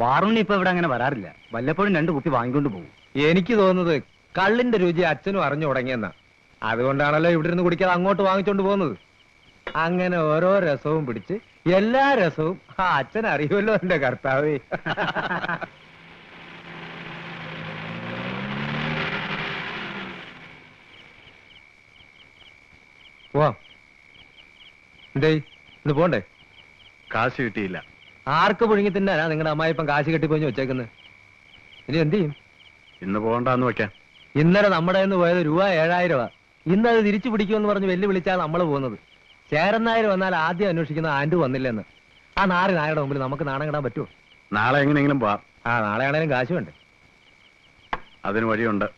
വാറുണ്ണി ഇപ്പൊ ഇവിടെ അങ്ങനെ വരാറില്ല. വല്ലപ്പോഴും 2 കുപ്പി വാങ്ങിക്കൊണ്ട് പോകും. എനിക്ക് തോന്നുന്നത് കള്ളിന്റെ രുചി അച്ഛനും അറിഞ്ഞു തുടങ്ങിയെന്നാ. അതുകൊണ്ടാണല്ലോ ഇവിടെ നിന്ന് കുടിക്കാതെ അങ്ങോട്ട് വാങ്ങിച്ചോണ്ട് പോകുന്നത്. അങ്ങനെ ഓരോ രസവും പിടിച്ച് എല്ലാ രസവും ആ അച്ഛൻ അറിയുമല്ലോ എന്റെ കർത്താവേ. പോവാം. എന്തേ ഇന്ന് പോണ്ടേ? കാശ് കിട്ടിയില്ല. ആർക്ക് പുഴുങ്ങി തിന്നാനാ നിങ്ങളുടെ അമ്മായിപ്പം കാശ് കെട്ടിപ്പോഞ്ഞ് വെച്ചേക്കുന്നത്? ഇനി എന്ത് ചെയ്യും? ഇന്ന് പോകണ്ടെന്ന് വെക്കാം. ഇന്നലെ നമ്മുടെ നിന്ന് പോയത് ₹7000. ഇന്നത് തിരിച്ചു പിടിക്കുമെന്ന് പറഞ്ഞ് വെല്ലു വിളിച്ചാൽ നമ്മൾ പോകുന്നത്. ചേരനായർ വന്നാൽ ആദ്യം അന്വേഷിക്കുന്ന ആൻഡു വന്നില്ലെന്ന്. ആ നായരുടെ മുമ്പിൽ നമുക്ക് നാണം കിടാൻ പറ്റുമോ? നാളെ എങ്ങനെയെങ്കിലും പോവാം. നാളെ ആണേലും കാശ് വേണ്ടേ? അതിന് വഴിയുണ്ട്.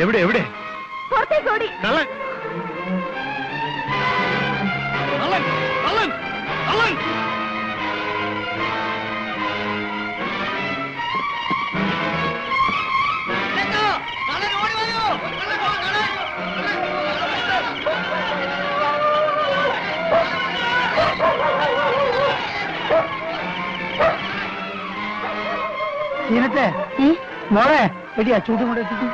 എവിടെ എവിടെ? പുറത്തേക്കോടി. കള്ളൻ കള്ളൻ കള്ളൻ കള്ളൻ. ഇനത്തെ മോളെ എടിയാ ചൂട്ടും കൂടെ എത്തിച്ചു.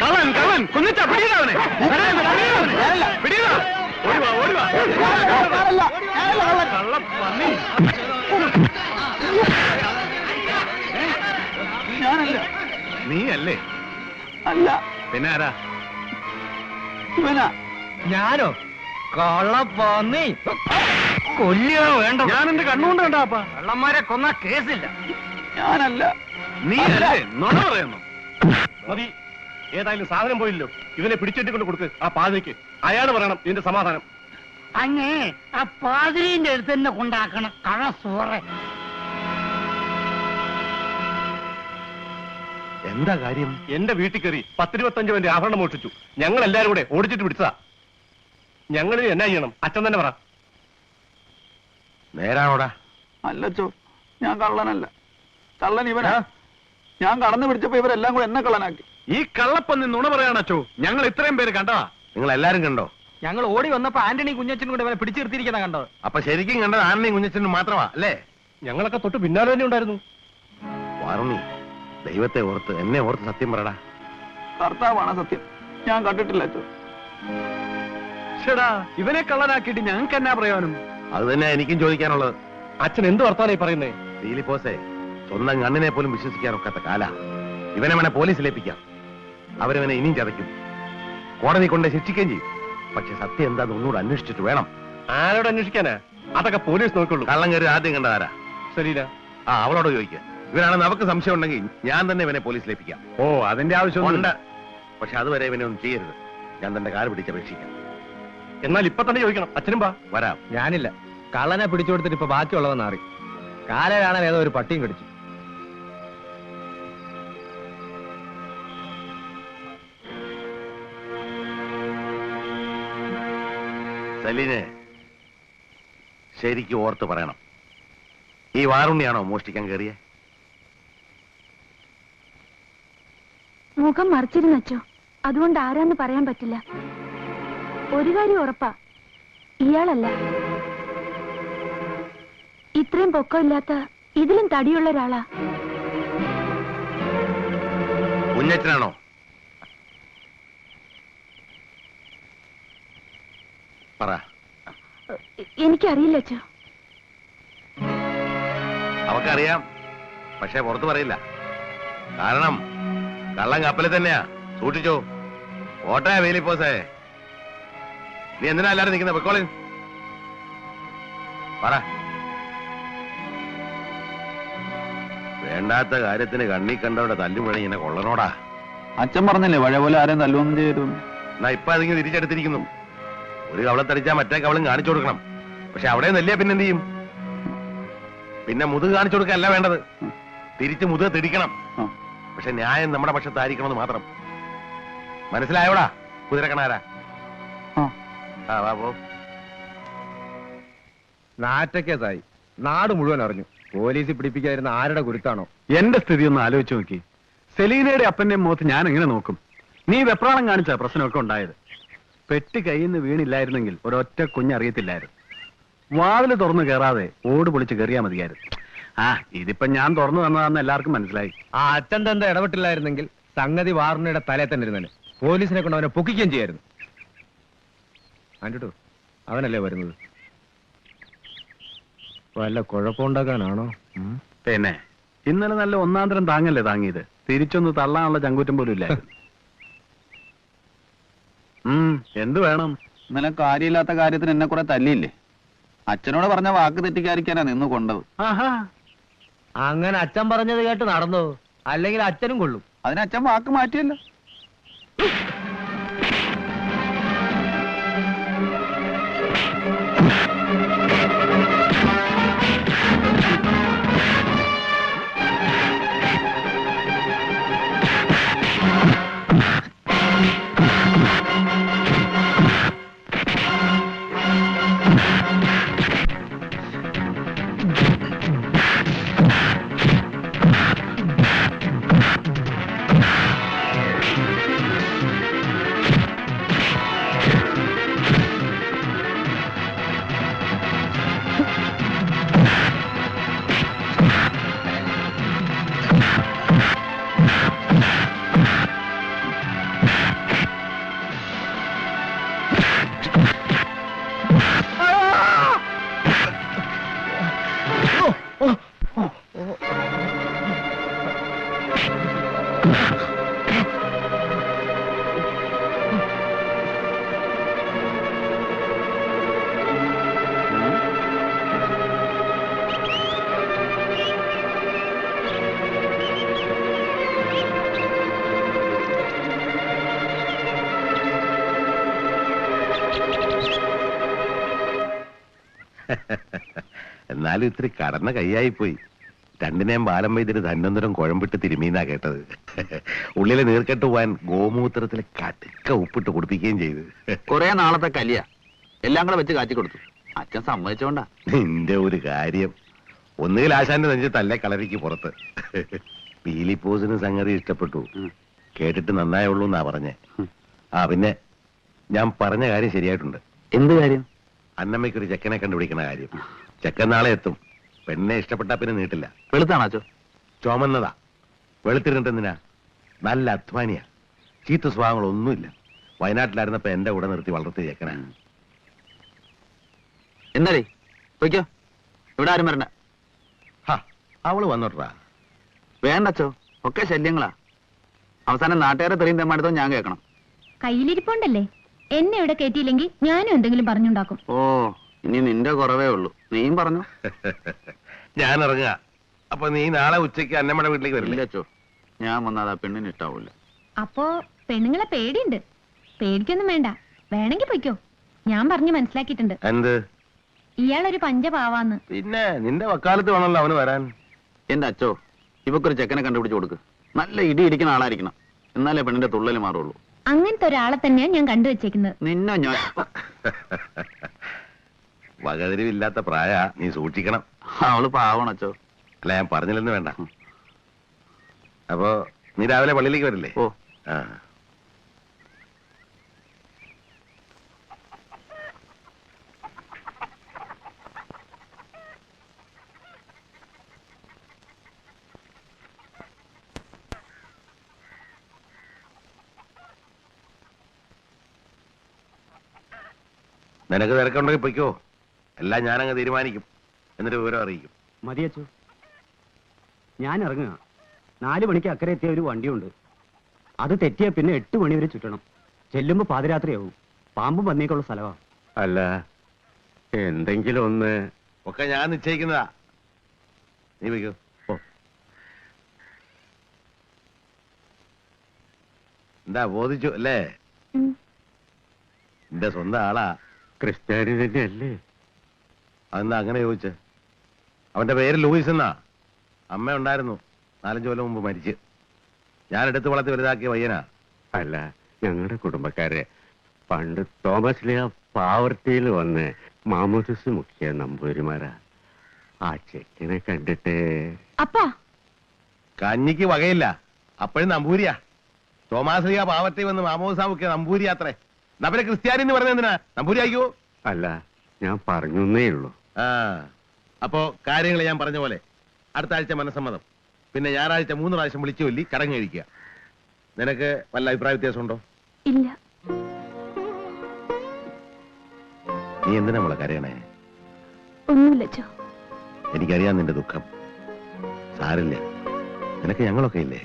കള്ളൻ കള്ളൻ കുന്നിച്ച പിടിയവനെ പിടിയതാ. ഓടിവാ ഓടിവാ. കള്ളപ്പന്നി. ഞാനല്ല. നീ അല്ലേ? അല്ല. പിന്നെ ആരാ? ഇവനാ. ഞാനോ? കള്ളപ്പന്നി. കൊല്ലിയോ വേണ്ട. ഞാൻ എന്റെ കണ്ണുകൊണ്ട് കണ്ടാപ്പാ. കള്ളന്മാരെ കൊന്ന കേസില്ല. ഞാനല്ല. നീ അല്ലേ? നുണ പറയുന്നു. മതി, ഏതായാലും സാധനം പോയില്ലോ. ഇവനെ പിടിച്ചെട്ടിക്കൊണ്ട് കൊടുക്ക് ആ പാതിരിക്ക്. അയാൾ പറയണം ഇതിന്റെ സമാധാനം. അങ്ങേ ആ പാതിരിന്റെ അടുത്ത് തന്നെ കൊണ്ടാക്കണം. കഴ സോറെ. എന്താ കാര്യം? എന്റെ വീട്ടിൽ കയറി 10-25 പേന്റെ ആഭരണം മോഷിച്ചു. ഞങ്ങൾ എല്ലാരും കൂടെ ഓടിച്ചിട്ട് പിടിച്ചതാ. ഞങ്ങൾ എന്നാ ചെയ്യണം? അച്ഛൻ തന്നെ പറ. നേരാണോടാ? അല്ലച്ചോ, ഞാൻ കള്ളനല്ല. കള്ളൻ ഇവനാ. ഞാൻ കടന്നു പിടിച്ചപ്പോ ഇവരെല്ലാം കൂടെ എന്നെ കള്ളനാക്കി. ഈ കള്ളപ്പന്നി നുണ പറയാണോ? ഞങ്ങൾ ഇത്രയും പേര് കണ്ടതാ. നിങ്ങൾ എല്ലാരും കണ്ടോ? ഞങ്ങൾ ഓടി വന്നപ്പോ ആന്റണി കുഞ്ഞച്ചനും കൂടെ പിടിച്ചു നിർത്തിയിരിക്കുന്ന കണ്ടത്. അപ്പൊ ശരിക്കും കണ്ടത് ആന്റണി കുഞ്ഞച്ചനും മാത്രമാ അല്ലേ? ഞങ്ങളൊക്കെ തൊട്ട് പിന്നാലെ തന്നെ ഉണ്ടായിരുന്നു. വാറുണ്ണി, ദൈവത്തെ ഓർത്ത് എന്നെ ഓർത്ത് സത്യം പറടാ. കർത്താവാണ് സത്യം. ഞാൻ കണ്ടിട്ടില്ല അച്ചോ. ചേടാ, ഇവനെ കള്ളനാക്കിയിട്ട് ഞങ്ങൾക്ക് എന്നാ പ്രയോജനം? അത് തന്നെ എനിക്കും ചോദിക്കാനുള്ളത്. അച്ഛൻ എന്ത് വർത്താനായി പറയുന്നേ? ഫീലിപ്പോസേ, സ്വന്തം കണ്ണിനെ പോലും വിശ്വസിക്കാൻ ഒക്കാത്ത കാല. ഇവനെ പോലീസിലേപ്പിക്കാം. അവരവനെ ഇനിയും ചതയ്ക്കും. കോടതി കൊണ്ട് ശിക്ഷിക്കുകയും ചെയ്യും. പക്ഷെ സത്യം എന്താന്ന് ഒന്നുകൂടെ അന്വേഷിച്ചിട്ട് വേണം. ആരോട് അന്വേഷിക്കാനാ? അതൊക്കെ പോലീസ് നോക്കുള്ളൂ. കള്ളം കയറി ആദ്യം കണ്ടതാരാ? ശരിയില്ല. അവളോട് ചോദിക്കുക. ഇവനാണെന്ന് അവർക്ക് സംശയം ഉണ്ടെങ്കിൽ ഞാൻ തന്നെ ഇവനെ പോലീസിൽ ഏൽപ്പിക്കാം. ഓ അതിന്റെ ആവശ്യമുണ്ട്. പക്ഷെ അതുവരെ ഇവനെ ഒന്നും ചെയ്യരുത്. ഞാൻ തന്റെ കാല് പിടിച്ചപേക്ഷിക്കാം. എന്നാൽ ഇപ്പൊ തന്നെ ചോദിക്കണം. അച്ഛനും വാ. വരാം. ഞാനില്ല. കള്ളനെ പിടിച്ചു കൊടുത്തിട്ട് ഇപ്പൊ ബാക്കിയുള്ളവൻ മാറി. കാലയിലാണ് ഏതോ ഒരു പട്ടിയും കടിച്ചു. സലീനെ ശരിക്കും ഓർത്ത് പറയണം. ഈ വാറുണ്ണിയാണോ മോഷ്ടിക്കാൻ കയറിയ? മുഖം മറിച്ചിരുന്നച്ചോ, അതുകൊണ്ട് ആരാന്ന് പറയാൻ പറ്റില്ല. ഒരു കാര്യം ഉറപ്പാ, ഇയാളല്ല. ഇത്രയും പൊക്കമില്ലാത്ത ഇതിലും തടിയുള്ള ഒരാളാ. കുഞ്ഞച്ചനാണോ? പറ. എനിക്കറിയില്ല അച്ചോ. അവക്കറിയാം, പക്ഷെ പുറത്ത് പറയില്ല. കാരണം കള്ളം കപ്പലിൽ തന്നെയാ. സൂക്ഷിച്ചോ. ഓട്ടയാ വേലിപ്പോസേ. നീ എന്തിനാ എല്ലാരും നിൽക്കുന്ന? പൊക്കോളിൻ. പറ. വേണ്ടാത്ത കാര്യത്തിന് കണ്ണി കണ്ടവിടെ തല്ലുമുഴങ്ങി ഇങ്ങനെ കൊള്ളനോടാ. അച്ഛൻ പറഞ്ഞില്ലേ പഴയ പോലെ ആരെയും തല്ലൊന്നും ചെയ്യരുന്നു. എന്നാ ഇപ്പൊ അതിങ്ങനെ തിരിച്ചെടുത്തിരിക്കുന്നു. ഒരു കവളത്തടിച്ചാൽ മറ്റേ കവളും കാണിച്ചു കൊടുക്കണം. പക്ഷെ അവിടെ നെല്ലിയ പിന്നെ എന്ത് ചെയ്യും? പിന്നെ മുതുക് കാണിച്ചു കൊടുക്കല്ല വേണ്ടത്, തിരിച്ച് മുതുക് തിരിക്കണം. പക്ഷെ ന്യായം നമ്മുടെ പക്ഷത്തായിരിക്കണമെന്ന് മാത്രം. മനസ്സിലായോടാ കുതിരക്കണാരാ? വാ പോ. നാറ്റക്കേസായി. നാട് മുഴുവൻ അറിഞ്ഞു. പോലീസ് പിടിപ്പിക്കാതിരുന്ന ആരുടെ കുരുത്താണോ? എന്റെ സ്ഥിതി ഒന്ന് ആലോചിച്ച് നോക്കി. സെലീനയുടെ അപ്പന്റെയും മുഖത്ത് ഞാൻ എങ്ങനെ നോക്കും? നീ വെപ്രാളം കാണിച്ച പ്രശ്നമൊക്കെ ഉണ്ടായത്. പെട്ടി കയ്യിൽ നിന്ന് വീണില്ലായിരുന്നെങ്കിൽ ഒരൊറ്റ കുഞ്ഞറിയത്തില്ലായിരുന്നു. വാതില് തുറന്നു കയറാതെ ഓട് പൊളിച്ച് കയറിയാ മതിയായിരുന്നു. ഇതിപ്പോ ഞാൻ തുറന്നു തന്നതാന്ന് എല്ലാവർക്കും മനസ്സിലായി. ആ അച്ഛൻ തന്നെ ഇടപെട്ടില്ലായിരുന്നെങ്കിൽ സംഗതി വാറുണ്ണിയുടെ തലയിൽ തന്നെ ഇരുന്നേനെ. പോലീസിനെ കൊണ്ട് അവനെ പൊക്കിക്കുകയും ചെയ്യായിരുന്നു. ആൻഡ്രൂ, അവനല്ലേ വരുന്നത്? വല്ല കുഴപ്പമുണ്ടാക്കാനാണോ? പിന്നെ ഇന്നലെ നല്ല ഒന്നാന്തരം താങ്ങല്ലേ താങ്ങിയത്. തിരിച്ചൊന്ന് തള്ളാനുള്ള ചങ്കൂറ്റം പോലും ഇല്ലായിരുന്നു. എന്ത് വേണം? ഇന്നലെ കാര്യമില്ലാത്ത കാര്യത്തിന് എന്നെ കുറെ തല്ലിയില്ലേ? അച്ഛനോട് പറഞ്ഞ വാക്ക് തെറ്റിക്കാതിരിക്കാനാ നിന്ന് കൊണ്ടത്. അങ്ങനെ അച്ഛൻ പറഞ്ഞത് കേട്ട് നടന്നു, അല്ലെങ്കിൽ അച്ഛനും കൊള്ളും. അതിന് അച്ഛൻ വാക്ക് മാറ്റിയല്ലോ. എന്നാലും ഇത്തിരി കടന്ന കൈയായിപ്പോയി. രണ്ടിനെയും ബാലം വൈദ്യര് ധന്വന്തരം കുഴമ്പിട്ട് തിരുമീന്നാ കേട്ടത്. ഉള്ളിലെ നീർക്കെട്ട് പോവാൻ ഗോമൂത്രത്തിൽ കടുക്ക ഉപ്പിട്ട് കുടിപ്പിക്കുകയും ചെയ്ത്. കുറെ നാളത്തെ കലിയ എല്ലാം കൂടെ വെച്ച് കാച്ചി കൊടുത്തു. അച്ഛൻ സമ്മതിച്ചോണ്ടാ. നിന്റെ ഒരു കാര്യം, ഒന്നുകിൽ ആശാന്റെ നെഞ്ച് തല്ലേ കളരിക്ക് പുറത്ത്. പീലിപ്പോസിന് സംഗതി ഇഷ്ടപ്പെട്ടു, കേട്ടിട്ട് നന്നായുള്ളൂ എന്നാ പറഞ്ഞേ. പിന്നെ ഞാൻ പറഞ്ഞ കാര്യം ശരിയായിട്ടുണ്ട്. എന്ത് കാര്യം? അന്നമ്മയ്ക്കൊരു ചെക്കനെ കണ്ടുപിടിക്കണ കാര്യം. ചെക്കൻ നാളെ എത്തും. പെണ്ണെ ഇഷ്ടപ്പെട്ടാ പിന്നെ നീട്ടില്ല. വെളുത്താണോ? ചുമന്നതാ. വെളുത്തിരുന്നിട്ടെന്തിനാ? നല്ല അധ്വാനിയാ. ചീത്ത സ്വഭാവങ്ങളൊന്നുമില്ല. വയനാട്ടിലായിരുന്നപ്പോ എന്റെ കൂടെ നിർത്തി വളർത്തിയ ചെക്കനാ. എന്നാലേ പോയിക്കോ, ഇവിടെ ആരും വരണ്ട. അവള് വന്നോട്ടാ. വേണ്ടച്ചോ, ഒക്കെ ശല്യങ്ങളാ. അവസാനം നാട്ടുകാരെ തെറിയും തെമ്മാടുത്തോ ഞാൻ കേൾക്കണം. കയ്യിലിരിപ്പുണ്ടല്ലേ, എന്നെ ഇവിടെ കയറ്റിയില്ലെങ്കിൽ ഞാനും എന്തെങ്കിലും പറഞ്ഞുണ്ടാക്കും. ഓ, ഇനി നിന്റെ കുറവേ ഉള്ളൂ. നീയും പറഞ്ഞു. ഞാൻ ഇറങ്ങുക. അപ്പൊ നീ നാളെ ഉച്ചയ്ക്ക് അന്നമ്മയുടെ വീട്ടിലേക്ക് വരില്ലേ? അച്ചോ, ഞാൻ വന്നാൽ ആ പെണ്ണിന് ഇഷ്ടാവൂല. അപ്പോ പെണ്ണുങ്ങളെ പേടിയുണ്ട്. പേടിക്കൊന്നും വേണ്ട, വേണമെങ്കിൽ പൊയ്ക്കോ. ഞാൻ പറഞ്ഞു മനസ്സിലാക്കിയിട്ടുണ്ട്. എന്ത്? ഇയാളൊരു പഞ്ചപാവാന്ന്. പിന്നെ നിന്റെ വക്കാലത്ത് വേണമല്ലോ അവന് വരാൻ. എന്റെ അച്ചോ, ഇവക്കൊരു ചെക്കനെ കണ്ടുപിടിച്ച് കൊടുക്ക്. നല്ല ഇടി ഇടിക്കുന്ന ആളായിരിക്കണം, എന്നാലേ പെണ്ണിന്റെ തുള്ളല് മാറുള്ളൂ. അങ്ങനത്തെ ഒരാളെ തന്നെയാണ് ഞാൻ കണ്ടുവച്ചേക്കുന്നത്. നിന്നെ ഞാൻ വകതിരിവില്ലാത്ത പ്രായ, നീ സൂക്ഷിക്കണം. അവള് പാവണം അച്ചോ. അല്ല, ഞാൻ പറഞ്ഞില്ലെന്ന് വേണ്ട. അപ്പോ നീ രാവിലെ പള്ളിയിലേക്ക് വരില്ലേ? ഓ, ആ. നിനക്ക് തിരക്കുണ്ടെങ്കിൽ പൊയ്ക്കോ. എല്ലാം ഞാനങ്ങ് തീരുമാനിക്കും, എന്നിട്ട് വിവരം അറിയിക്കും. മതിയച്ചു, ഞാൻ ഇറങ്ങുക. 4 മണിക്ക് അക്കരെ എത്തിയ ഒരു വണ്ടിയുണ്ട്. അത് തെറ്റിയാ പിന്നെ 8 മണി വരെ ചുറ്റണം. ചെല്ലുമ്പോ പാതിരാത്രിയാവും. പാമ്പും പന്നിയൊക്കെയുള്ള സ്ഥലമാ. അല്ല, എന്തെങ്കിലും ഒന്ന് ഒക്കെ ഞാൻ നിശ്ചയിക്കുന്നതാ. നീ പൊയ്ക്കോ. എന്താ ബോധിച്ചു അല്ലേ? എന്റെ സ്വന്തം ആളാ. ക്രിസ്ത്യാനി തന്നെയല്ലേ? അതെന്താ അങ്ങനെ ചോദിച്ചേ? അവന്റെ പേര് ലൂയിസ് എന്നാ. അമ്മ ഉണ്ടായിരുന്നു, 4-5 കൊല്ലം മുമ്പ് മരിച്ച്. ഞാൻ എടുത്ത് വളർത്തി വലുതാക്കിയ പയ്യനാ. അല്ല, ഞങ്ങളുടെ കുടുംബക്കാരെ പണ്ട് തോമസ് ലിയ പാവർത്തിയിൽ വന്ന് മാമോദിസ് മുഖ്യ നമ്പൂരിമാരാ. ആ ചെക്കനെ കണ്ടിട്ട് അപ്പാ, കഞ്ഞിക്ക് വകയില്ല, അപ്പോഴും നമ്പൂരിയാ. തോമാസ് ലിയ പാവർത്തി വന്ന് മാമോദിസ മുഖ്യ നമ്പൂരിയാത്രേ. നബലെ ക്രിസ്ത്യാനി എന്ന് പറഞ്ഞ എന്തിനാ? നമ്പൂരി ആയിക്കോ. അല്ല, ഞാൻ പറഞ്ഞേ ഉള്ളൂ. ആ, അപ്പോ കാര്യങ്ങൾ ഞാൻ പറഞ്ഞ പോലെ അടുത്ത ആഴ്ച മനസ്സമ്മതം, പിന്നെ ഞായറാഴ്ച 3 പ്രാവശ്യം വിളിച്ചു ചൊല്ലി ചടങ്ങ് കഴിക്കുക. നിനക്ക് വല്ല അഭിപ്രായ വ്യത്യാസം ഉണ്ടോ? ഇല്ല. നീ എന്തിനാ നമ്മളെ കരയണേ? ഒന്നുമില്ലച്ചോ. എനിക്കറിയാം നിന്റെ ദുഃഖം. സാരില്ല, നിനക്ക് ഞങ്ങളൊക്കെ ഇല്ലേ?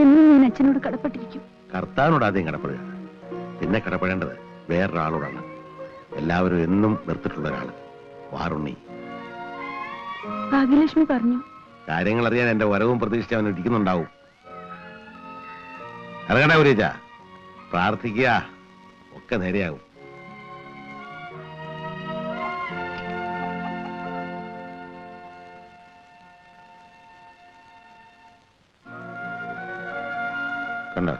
എന്നും ഞാൻ അച്ഛനോട് കടപ്പെട്ടിരിക്കും. കർത്താവിനോട് ആദ്യം കടപ്പെടുക, പിന്നെ കടപ്പെടേണ്ടത് വേറൊരാളോടാണ്. എല്ലാവരും എന്നും നിർത്തിട്ടുള്ള ഒരാള്, വാറുണ്ണി. ഭാഗ്യലക്ഷ്മി പറഞ്ഞു. കാര്യങ്ങൾ അറിയാൻ എന്റെ വരവും പ്രതീക്ഷിച്ച് അവൻ ഇരിക്കുന്നുണ്ടാവും. ഇറങ്ങണ ഗുരുജ, പ്രാർത്ഥിക്കുക, ഒക്കെ നേരെയാകും. കണ്ടോ?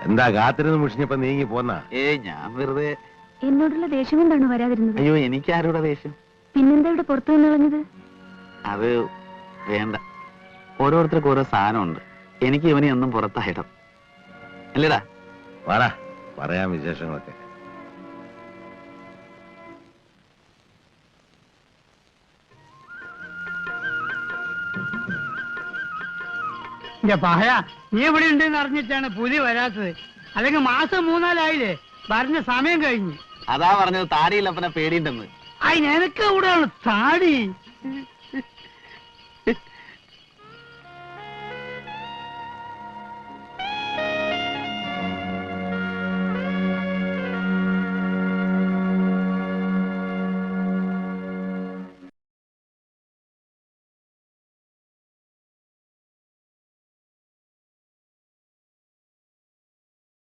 എന്താ കാത്തിരുന്ന് മുഷിഞ്ഞപ്പോ നീങ്ങി പോന്നാ? ഞാൻ വെറുതെ. എന്നോടുള്ള ദേഷ്യം കൊണ്ടാണ് വരാതിരുന്നത്. അയ്യോ, എനിക്ക് ആരോടെ ദേഷ്യം? പിന്നെന്താ ഇവിടെ പുറത്തു നിന്നിളഞ്ഞത്? അത് വേണ്ട. ഓരോരുത്തർക്കും ഓരോ സാധനമുണ്ട്. എനിക്ക് ഇവനെ ഒന്നും പുറത്തായിടം അല്ലേടാ. വാടാ, പറയാം വിശേഷങ്ങളൊക്കെ. പായ, നീ ഇവിടെ ഉണ്ടെന്ന് അറിഞ്ഞിട്ടാണ് പുലി വരാത്തത്. അല്ലെങ്കിൽ മാസം 3-4 പറഞ്ഞ സമയം കഴിഞ്ഞു. അതാ പറഞ്ഞത് താടിയില്ലപ്പനെ പേടിയുണ്ടെന്ന്. അതിനെനക്ക് എവിടെയാണ് താടി?